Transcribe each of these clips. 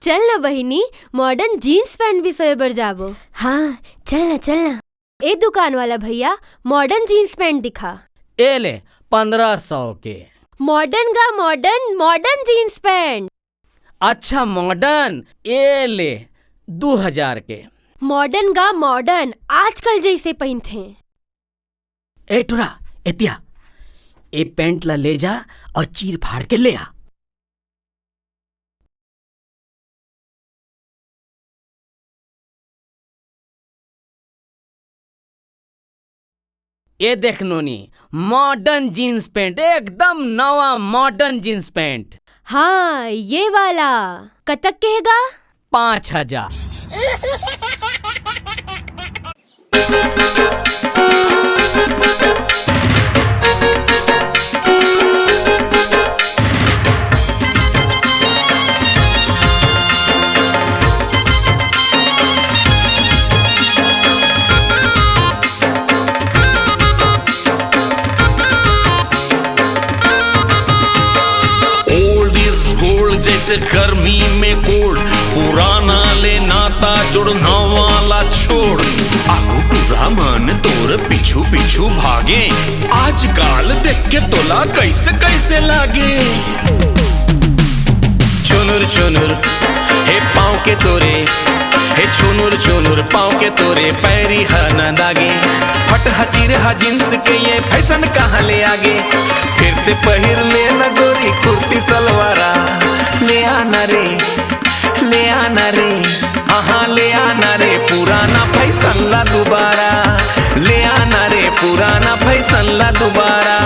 चल ना बहिनी, मॉडर्न जीन्स पैंट विषय पर जाबो। हाँ चलना चलना। ए दुकान वाला भैया मॉडर्न जीन्स पैंट दिखा। ए ले 1500 के। मॉडर्न का मॉडर्न जीन्स पैंट। अच्छा मॉडर्न, ए ले 2000 के। मॉडर्न का मॉडर्न आजकल जैसे पहनते। ए टुरा एतिया ए पैंट ला ले जा और चीर फाड़ के ले आ। ये देख नोनी, मॉडर्न जीन्स पैंट, एकदम नवा मॉडर्न जीन्स पैंट। हाँ ये वाला कतक कहेगा? 5000। जैसे गर्मी में कोल्ड, पुराना ले नाता जोड़ नवाला छोड़। आगू टूरा मन तोर पीछू पीछू भागे, आजकल देख के तोला कैसे कैसे लागे। चुनुर चुनुर हे पाँव के तोरे, हे चुनुर चुनुर पाँव के तोरे पैरी हा न दागे। फट हटीर हा जींस के ये फैशन कहाँ ले आगे। फिर से पहिर ले न गोरी कुर्ती सलवारा। ले आना रे, ले आना रे, हाँ ले आना रे पुराना फैशन ला दोबारा। ले आना रे पुराना फैशन ला दोबारा।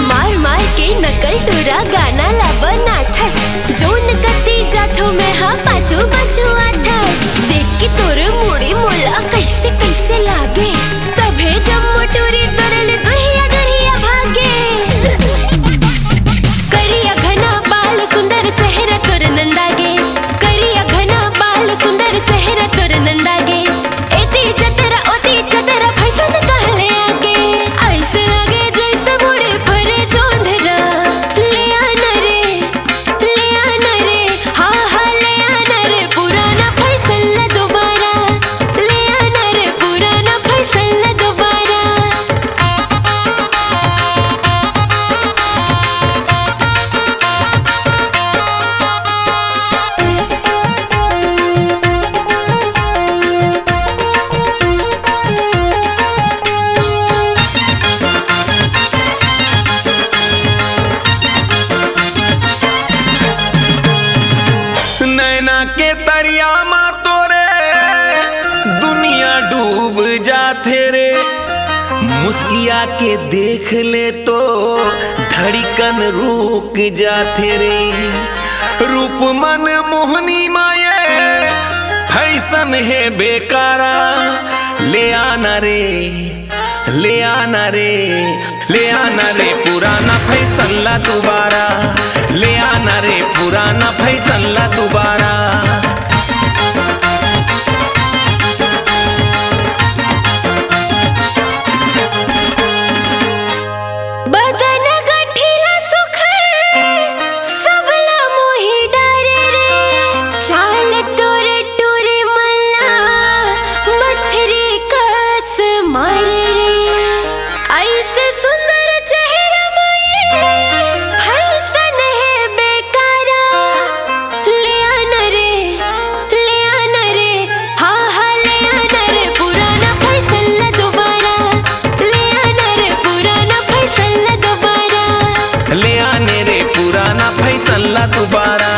मार मार के नकल तुरा गाना ला बनाथस। जोन कती जाथो में हाँ पाछू पाछू आथस। देख के तोरे मुड़ी मोला कैसे कैसे लागे। तभे जब मोटूरी तरल गढ़िया गढ़िया भागे। करिया घना बाल सुंदर चेहरा तोर नंदागे। करिया घना बाल सुंदर चेहरा तोर नंदागे। एती चतरा ओती चतरा फैशन कहले आगे। ऐसे लगे जैसे मुड़े भरे जोंधरा। ले आना रे हाँ हाँ ले आना रे पुराना फैशन ला दोबारा। ले आना रे पुराना फैशन ला दोबारा। नैना के तरिया मा तोरे दुनिया डूब जाथे रे। मुस्किया के देख ले तो धड़कन रुक जाथे रे। रूप मन मोहनी माये फैशन है बेकारा। ले आना रे, ले आना रे, ले आना रे पुराना फैशन ला दोबारा। ले आना रे पुराना फैशन ला दोबारा। बदन गठिला सुखर सबला मोहि डरे रे। चाल तोरे टूरे मल्ला मछरी कस मारे रे। ऐसे सुंदर चेहरा माये फैशन है बेकारा। ले आना रे हाँ हाँ ले आना रे पुराना फैशन ला दोबारा। ले आना रे पुराना फैशन ला दोबारा। ले आने रे पुराना फैशन ला दोबारा।